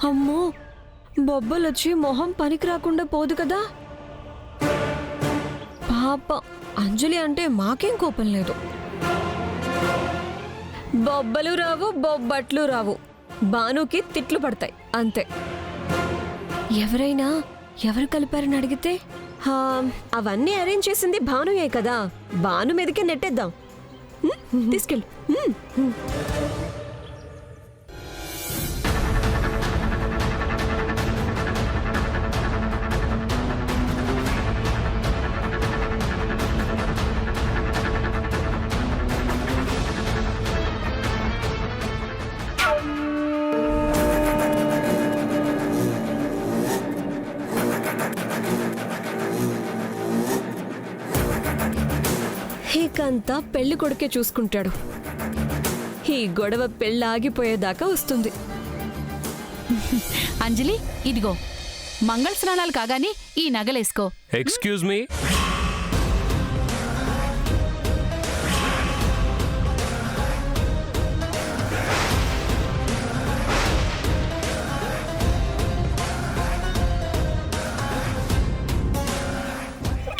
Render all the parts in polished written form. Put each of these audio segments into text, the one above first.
అమ్మో, బొబ్బలొచ్చి మొహం పనికి రాకుండా పోదు కదా. పాప అంజలి అంటే మాకేం కోపం లేదు. బొబ్బలు రావు, బొబ్బట్లు రావు, భానుకి తిట్లు పడతాయి అంతే. ఎవరు కలిపారని అడిగితే అవన్నీ అరేంజ్ చేసింది భానుయే కదా, భాను మీదకే నెట్టేద్దాం. తీసుకెళ్ళు. ఇకంతా పెళ్లి కొడుకే చూసుకుంటాడు. ఈ గొడవ పెళ్ళాగిపోయేదాకా వస్తుంది. అంజలి, ఇదిగో మంగళ స్నానాలు కాగానే ఈ నగలేసుకో. ఎక్స్క్యూజ్ మీ,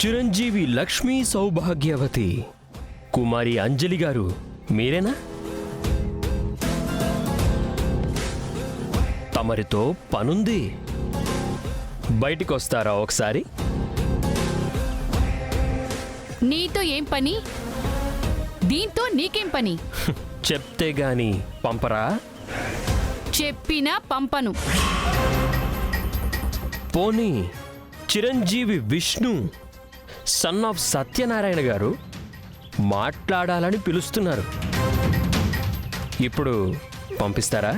చిరంజీవి లక్ష్మీ సౌభాగ్యవతి కుమారి అంజలి గారు మీరేనా? తమరితో పనుంది, బయటికొస్తారా ఒకసారి? నీతో ఏం పని? దీంతో నీకేం పని? చెప్తే గాని పంపరా? చెప్పినా పంపను. పోనీ చిరంజీవి విష్ణు సన్ ఆఫ్ సత్యనారాయణ గారు మాట్లాడాలని పిలుస్తున్నారు. ఇప్పుడు పంపిస్తారా?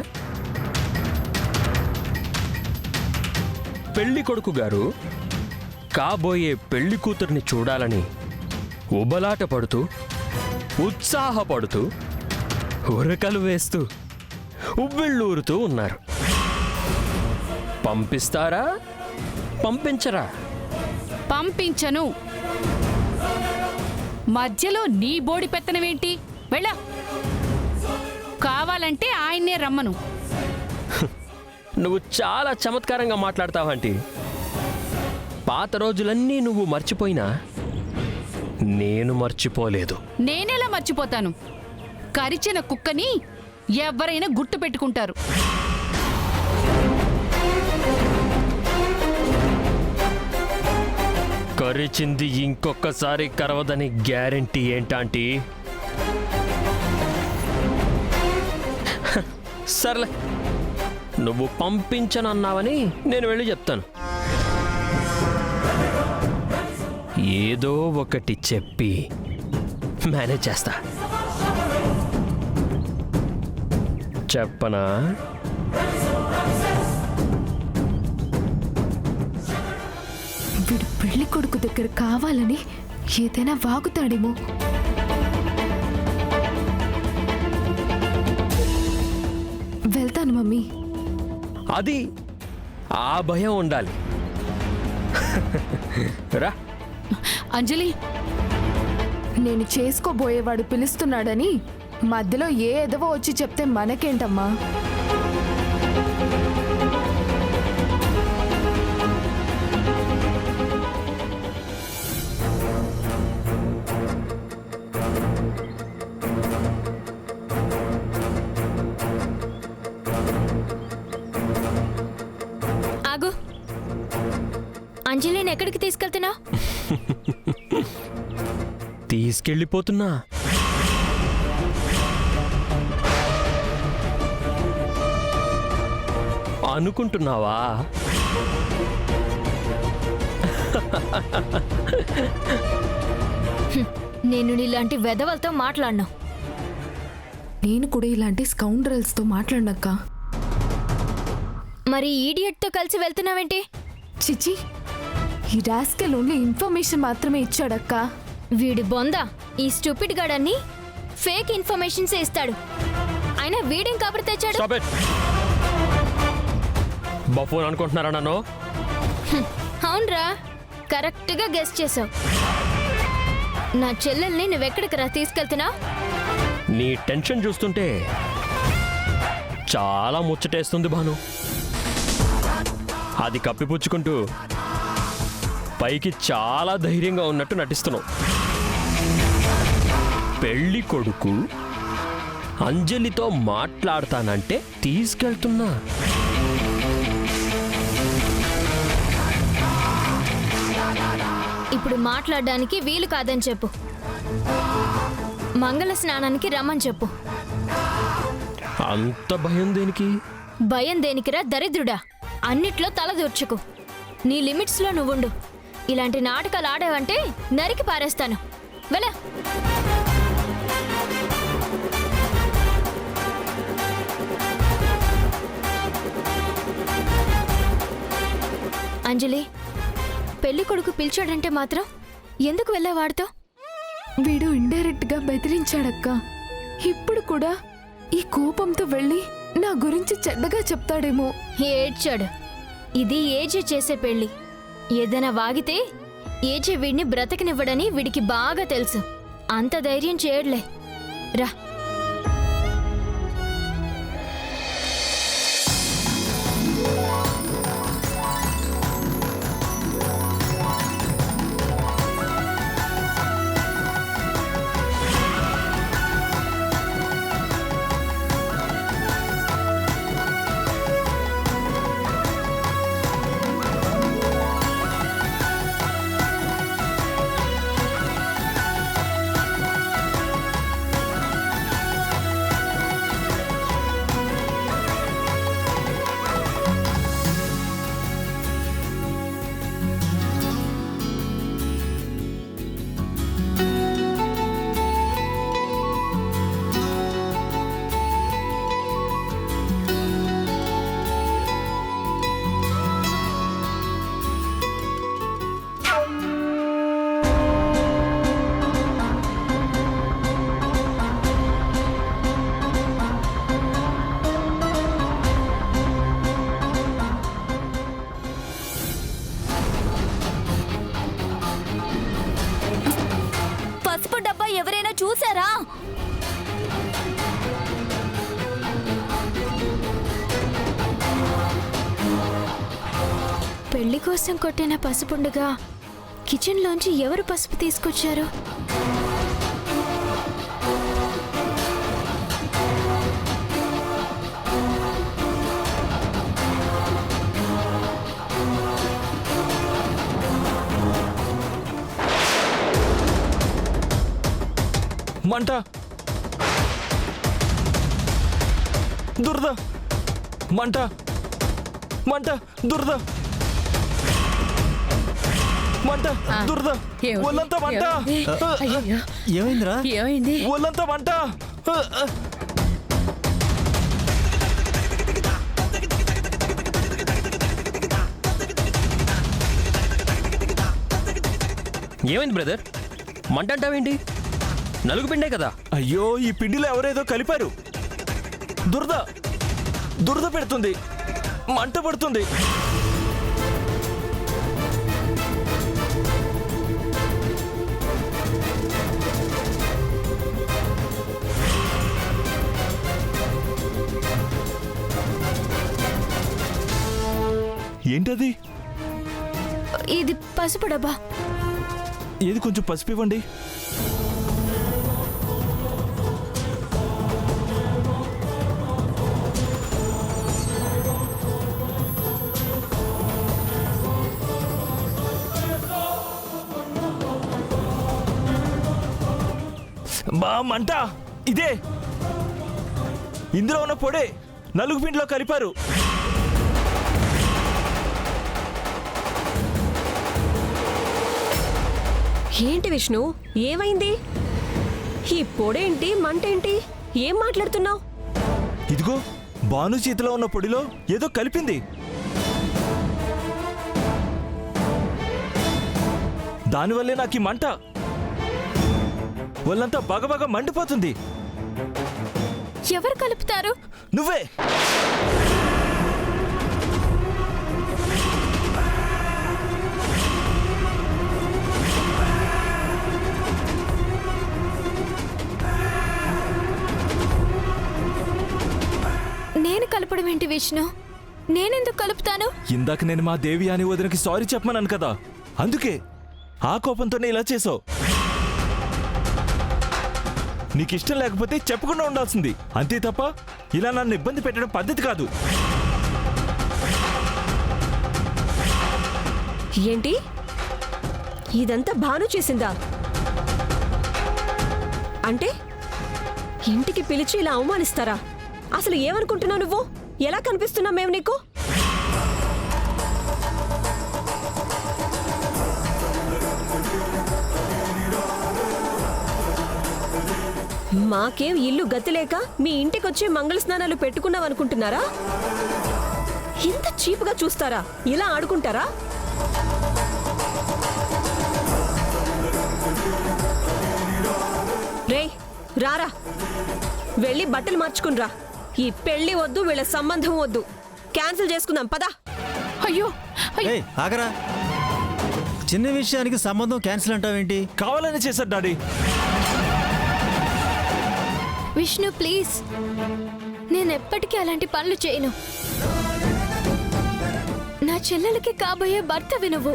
పెళ్లి కొడుకు గారు కాబోయే పెళ్లి కూతుర్ని చూడాలని ఉబలాట పడుతూ, ఉత్సాహపడుతూ, ఉరకలు వేస్తూ, ఉవ్విళ్ళూరుతూ ఉన్నారు. పంపిస్తారా? పంపించరా? పంపించను. మధ్యలో నీ బోడి పెత్తనమేంటి? వెళ్ళా. కావాలంటే ఆయన్నే రమ్మను. నువ్వు చాలా చమత్కారంగా మాట్లాడతావంటి. పాత రోజులన్నీ నువ్వు మర్చిపోయినా నేను మర్చిపోలేదు. నేనెలా మర్చిపోతాను? కరిచిన కుక్కని ఎవరైనా గుర్తు పెట్టుకుంటారు. కరిచింది ఇంకొకసారి కరవదని గ్యారెంటీ ఏంటంటీ? సర్లే, నువ్వు పంపించనన్నావని నేను వెళ్ళి చెప్తాను. ఏదో ఒకటి చెప్పి మేనేజ్ చేస్తా. చెప్పనా? వీడు పెళ్లి కొడుకు దగ్గర కావాలని ఏదైనా వాగుతాడేమో. వెళ్తాను మమ్మీ. అది ఆ భయం ఉండాలి. రా అంజలి, నేను చేసుకోబోయేవాడు పిలుస్తున్నాడని మధ్యలో ఏ ఎదవో వచ్చి చెప్తే మనకేంటమ్మా? ఆగు. అంజలిని ఎక్కడికి తీసుకెళ్తున్నా? తీసుకెళ్ళిపోతున్నా. అనుకుంటున్నావా? నేను నీలాంటి వెధవలతో మాట్లాడను. నేను కూడా ఇలాంటి స్కౌండ్రల్స్తో మాట్లాడనక్క. మరి ఈడియట్తో కలిసి వెళ్తున్నావేంటి? చిచి, ఈ రాస్కెల్ ఓన్లీ ఇన్ఫర్మేషన్ మాత్రమే ఇచ్చాడక్క. వీడి బొంద ఈ స్టూపిడ్ గాడన్ని ఫేక్ ఇన్ఫర్మేషన్స్ ఇస్తాడు. అయినా వీడేం కబురు తెచ్చాడు? బఫూన్ అనుకుంటున్నారా నన్ను? అవునరా, కరెక్ట్గా గెస్ చేసావు. నా చెల్లెల్ని నువ్వెక్కడికి రా తీసుకెళ్తున్నా? నీ టెన్షన్ చూస్తుంటే చాలా ముచ్చటేస్తుంది భాను. అది కప్పిపుచ్చుకుంటూ పైకి చాలా ధైర్యంగా ఉన్నట్టు నటిస్తున్నావు. పెళ్లి కొడుకు అంజలితో మాట్లాడతానంటే తీసుకెళ్తున్నా. ఇప్పుడు మాట్లాడడానికి వీలు కాదని చెప్పు. మంగళ స్నానానికి రమ్మని చెప్పు. అంత భయం దేనికి? భయం దేనికిరా దరిద్రుడా? అన్నిట్లో తలదూర్చుకు. నీ లిమిట్స్లో నువ్వుండు. ఇలాంటి నాటకాలు ఆడావంటే నరికి పారేస్తాను. వెళ్ళ. అంజలి, పెళ్లి కొడుకు పిలిచాడంటే మాత్రం ఎందుకు వెళ్ళావాడితో? వీడు ఇండైరెక్ట్ గా బెదిరించాడక్క. ఇప్పుడు కూడా ఈ కోపంతో వెళ్ళి నా గురించి చెడ్డగా చెప్తాడేమో. ఏడ్చాడు. ఇది ఏజే చేసే పెళ్లి. ఏదైనా వాగితే ఏజే వీడిని బ్రతకనివ్వడని వీడికి బాగా తెలుసు. అంత ధైర్యం చేయడులే. రా. పసుపు డబ్బా ఎవరైనా చూసారా? పెళ్లి కోసం కొట్టిన పసుపుండగా కిచెన్లోంచి ఎవరు పసుపు తీసుకొచ్చారు? మంట, దురద, మంట, మంట, దురద, మంట, దురద, ఒళ్ళంతా మంట. ఏమైందిరా? ఏమైంది? ఒళ్ళంతా మంట. ఏమైంది బ్రదర్? మంట అంటావేంటి? నలుగు పిండే కదా. అయ్యో, ఈ పిండిలో ఎవరేదో కలిపారు. దురద, దురద పెడుతుంది, మంట పడుతుంది. ఏంటది? ఇది పసుపు డబ్బా. ఏది కొంచెం పసుపు ఇవ్వండి. బా మంట, ఇదే. ఇందులో ఉన్న పొడే నలుగు పిండిలో కలిపారు. ఏంటి విష్ణు, ఏమైంది? ఈ పొడేంటి, మంటేంటి? ఏం మాట్లాడుతున్నావు? ఇదిగో భాను చేతిలో ఉన్న పొడిలో ఏదో కలిపింది. దానివల్లే నాకు ఈ మంట. వాళ్ళంతా బాగా మండిపోతుంది. ఎవరు కలుపుతారు? నువ్వే. నేను కలపడం ఏంటి విష్ణు? నేనెందుకు కలుపుతాను? ఇందాక నేను మా దేవి అని వదినకి సారీ చెప్పమన్నాను కదా, అందుకే ఆ కోపంతోనే ఇలా చేసావు. నీకిష్టం లేకపోతే చెప్పకుండా ఉండాల్సింది, అంతే తప్ప ఇలా నన్ను ఇబ్బంది పెట్టడం పద్ధతి కాదు. ఏంటి ఇదంతా భాను చేసిందా? అంటే ఇంటికి పిలిచి ఇలా అవమానిస్తారా? అసలు ఏమనుకుంటున్నావు నువ్వు? ఎలా కనిపిస్తున్నా మేము నీకు? మాకేం ఇల్లు గతిలేక మీ ఇంటికొచ్చి మంగళ స్నానాలు పెట్టుకున్నావనుకుంటున్నారా? ఇంత చీపుగా చూస్తారా? ఇలా ఆడుకుంటారా? రే రారా, వెళ్ళి బట్టలు మార్చుకునిరా. ఈ పెళ్లి వద్దు, వీళ్ళ సంబంధం వద్దు, క్యాన్సిల్ చేసుకుందాం పదా. అయ్యో అయ్యో, ఏయ్ ఆగరా, చిన్న విషయానికి సంబంధం క్యాన్సిల్ అంటావేంటి? కావాలని చేశారు డాడీ. విష్ణు ప్లీజ్, నేనెప్పటికీ అలాంటి పనులు చేయను. నా చెల్లెలకి కాబోయే భర్తవి నువ్వు.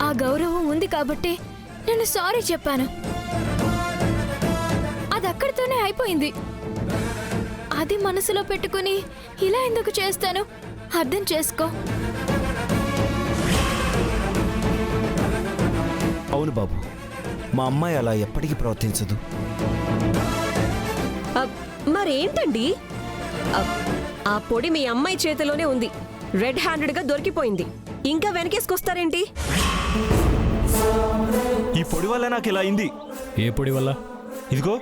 ఆ గౌరవం ఉంది కాబట్టి నేను సారీ చెప్పాను. అది అక్కడితోనే అయిపోయింది. అది మనసులో పెట్టుకుని ఇలా ఎందుకు చేస్తాను? అర్థం చేసుకో. అవును బాబు, మా అమ్మాయి అలా ఎప్పటికీ ప్రవర్తించదు. మరేంటండి? ఆ పొడి మీ అమ్మాయి చేతిలోనే ఉంది, రెడ్ హ్యాండెడ్గా దొరికిపోయింది. ఇంకా వెనకేసుకొస్తారేంటి? ఈ పొడి వల్ల నాకు ఇలా అయింది. ఏ పొడి వల్ల? ఇదిగో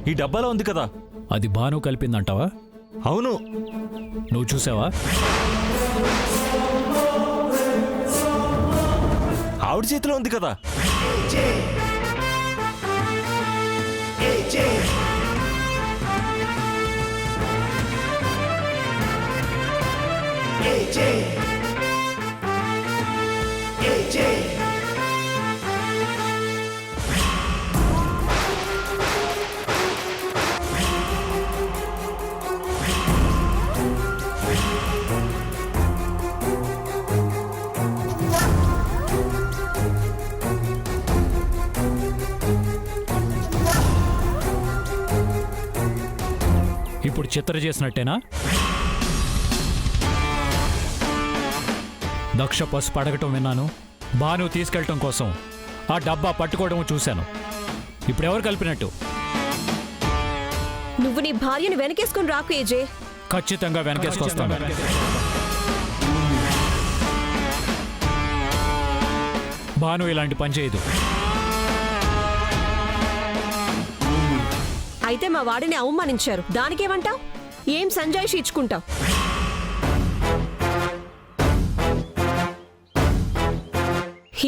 ఈ డబ్బాలో ఉంది కదా. అది భాను కలిపిందంటావా? అవును. నువ్వు చూసావా? ఆవిడ చేతిలో ఉంది కదా. ఇప్పుడు చిత్ర చేసినట్టేనా? దక్ష పసుపు అడగటం విన్నాను, భాను తీసుకెళ్ళటం కోసం ఆ డబ్బా పట్టుకోవడం చూశాను. ఇప్పుడు ఎవరు కలిపినట్టు? నువ్వు నీ భార్యను వెనకేసుకుని రాకు ఏజే. ఖచ్చితంగా వెనకేసుకొస్తాను. భాను ఇలాంటి పని చేయదు. అయితే మా వాడిని అవమానించారు, దానికేమంటావు? ఏం సంజాయిషి ఇచ్చుకుంటావు?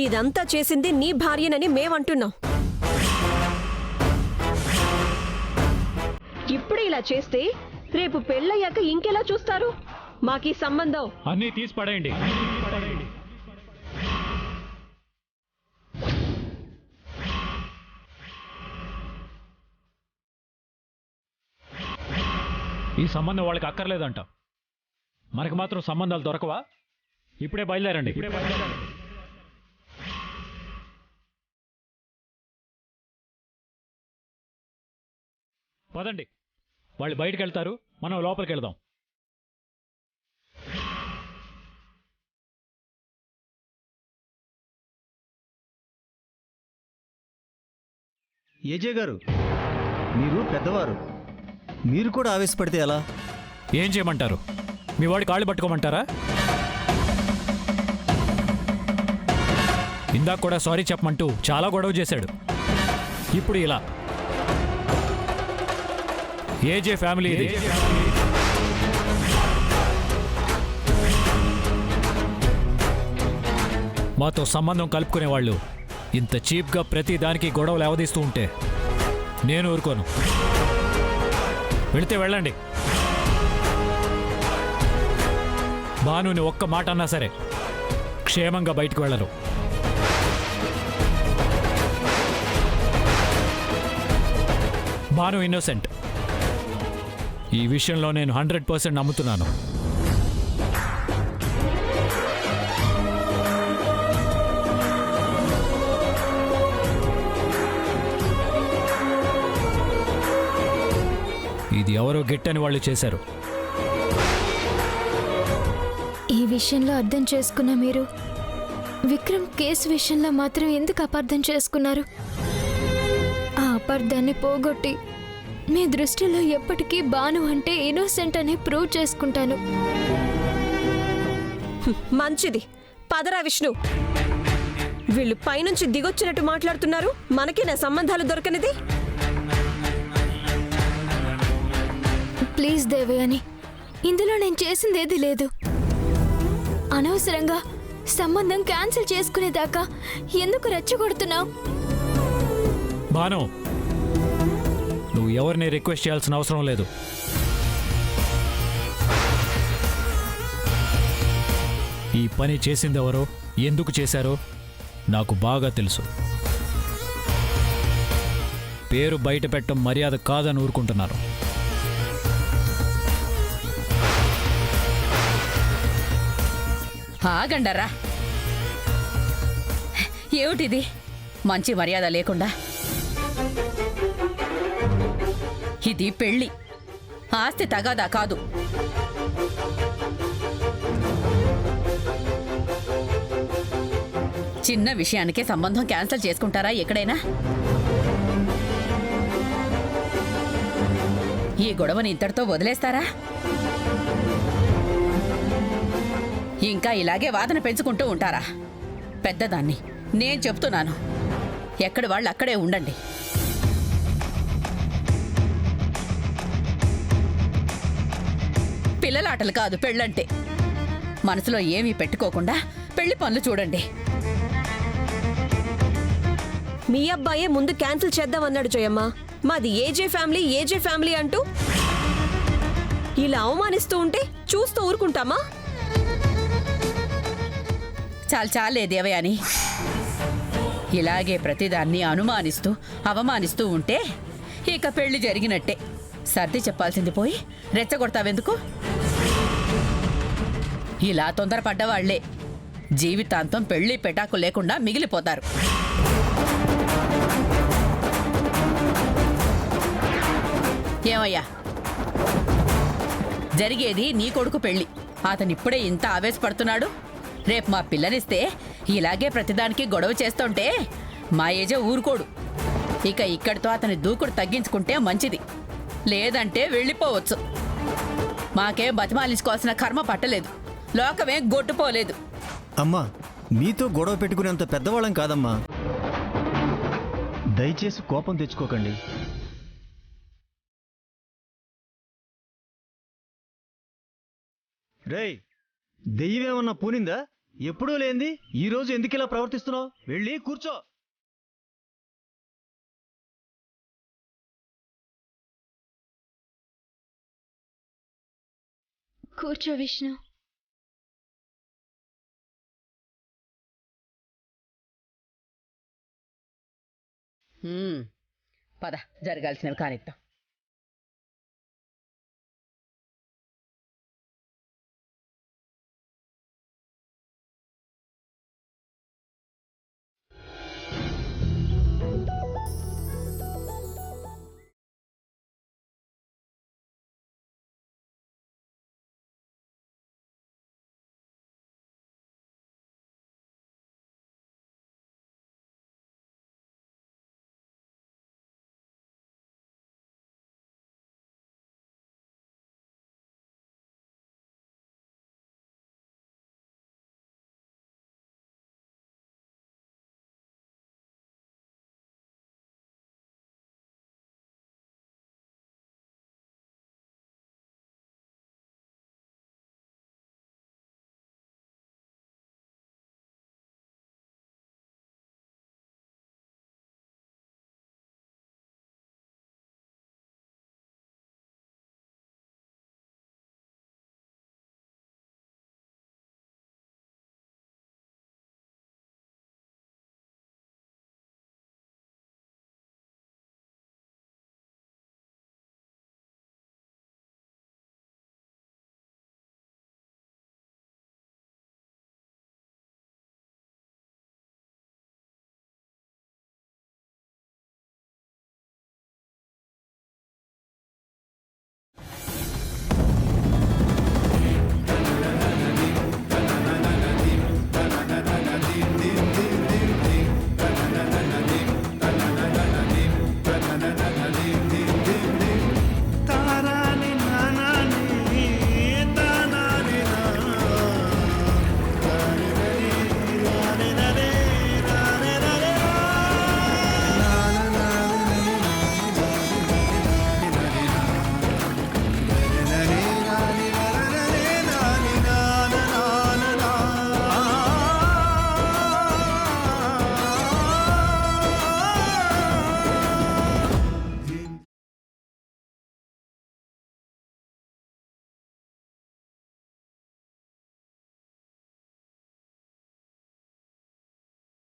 ఇదంతా చేసింది నీ భార్యనని మేమంటున్నాం. ఇప్పుడు ఇలా చేస్తే రేపు పెళ్ళయ్యాక ఇంకెలా చూస్తారు? మాకీ సంబంధం అన్నీ తీసి పడేయండి. ఈ సంబంధం వాళ్ళకి అక్కర్లేదంట. మనకి మాత్రం సంబంధాలు దొరకవా? ఇప్పుడే బయలుదేరండి. పదండి, వాళ్ళు బయటికి వెళ్తారు, మనం లోపలికి వెళ్దాం. ఏజే గారు, మీరు పెద్దవారు, మీరు కూడా ఆవేశపడితే ఎలా? ఏం చేయమంటారు? మీ వాడి కాళ్ళు పట్టుకోమంటారా? ఇందాక కూడా సారీ చెప్పమంటూ చాలా గొడవ చేశాడు. ఇప్పుడు ఇలా. ఏజే ఫ్యామిలీ ఇది. మాతో సంబంధం కలుపుకునే వాళ్ళు ఇంత చీప్గా ప్రతి దానికి గొడవలు అవధిస్తూ ఉంటే నేను ఊరుకోను. వెళితే వెళ్ళండి. భానుని ఒక్క మాట అన్నా సరే క్షేమంగా బయటకు వెళ్ళరు. భాను ఇన్నోసెంట్. ఈ విషయంలో నేను 100% నమ్ముతున్నాను. ఇది ఎవరో గిట్టని వాళ్ళు చేశారు. ఈ విషయంలో అర్థం చేసుకున్న మీరు విక్రమ్ కేసు విషయంలో మాత్రం ఎందుకు అపార్థం చేసుకున్నారు? ఆ అపార్థాన్ని పోగొట్టి మీ దృష్టిలో ఎప్పటికీ బాను అంటే ఇన్నోసెంట్ అని ప్రూవ్ చేసుకుంటాను. మంచిది, పదరా విష్ణు. వీళ్ళు పైనుంచి దిగొచ్చినట్టు మాట్లాడుతున్నారు. మనకి నా సంబంధాలు దొరకనిది. ప్లీజ్ దేవయాని, ఇందులో నేను చేసిందేది లేదు. అనవసరంగా సంబంధం క్యాన్సిల్ చేసుకునేదాకా ఎందుకు రెచ్చగొడుతున్నావు? బాను, నువ్వు ఎవరిని రిక్వెస్ట్ చేయాల్సిన అవసరం లేదు. ఈ పని చేసిందెవరో, ఎందుకు చేశారో నాకు బాగా తెలుసు. పేరు బయట పెట్టడం మర్యాద కాదని ఊరుకుంటున్నాను. ఆగండరా. ఏమిటిది? మంచి మర్యాద లేకుండా. ఇది పెళ్ళి, ఆస్తి తగాదా కాదు. చిన్న విషయానికే సంబంధం క్యాన్సిల్ చేసుకుంటారా ఎక్కడైనా? ఈ గొడవని ఇంతటితో వదిలేస్తారా? ఇంకా ఇలాగే వాదన పెంచుకుంటూ ఉంటారా? పెద్దదాన్ని, నేను చెప్తున్నాను, ఎక్కడి వాళ్ళు అక్కడే ఉండండి. పిల్లలాటలు కాదు పెళ్ళంటే. మనసులో ఏమీ పెట్టుకోకుండా పెళ్లి పనులు చూడండి. మీ అబ్బాయే ముందు క్యాన్సిల్ చేద్దామన్నాడు జయమ్మ. మాది ఏజే ఫ్యామిలీ అంటూ ఇలా అవమానిస్తూ ఉంటే చూస్తూ ఊరుకుంటామా? చాలే దేవయాని. ఇలాగే ప్రతిదాన్ని అనుమానిస్తూ అవమానిస్తూ ఉంటే ఇక పెళ్లి జరిగినట్టే. సర్ది చెప్పాల్సింది పోయి రెచ్చగొడతావెందుకు? ఇలా తొందరపడ్డవాళ్లే జీవితాంతం పెళ్లి పెటాకు లేకుండా మిగిలిపోతారు. ఏమయ్యా, జరిగేది నీ కొడుకు పెళ్లి. అతనిప్పుడే ఇంత ఆవేశపడుతున్నాడు. రేపు మా పిల్లనిస్తే ఇలాగే ప్రతిదానికి గొడవ చేస్తుంటే మా ఏజే ఊరుకోడు. ఇక ఇక్కడితో అతని దూకుడు తగ్గించుకుంటే మంచిది, లేదంటే వెళ్ళిపోవచ్చు. మాకేం బతిమాలించుకోవాల్సిన కర్మ పట్టలేదు, లోకమే గొట్టుపోలేదు. అమ్మా, మీతో గొడవ పెట్టుకునేంత పెద్దవాళ్ళం కాదమ్మా. దయచేసి కోపం తెచ్చుకోకండి. రేయ్, దెయ్యమేమన్నా పూనిందా? ఎప్పుడూ లేంది ఈరోజు ఎందుకు ఇలా ప్రవర్తిస్తున్నావు? వెళ్ళి కూర్చో. కూర్చో విష్ణు. పద, జరగాల్సినవి కానిద్దాం.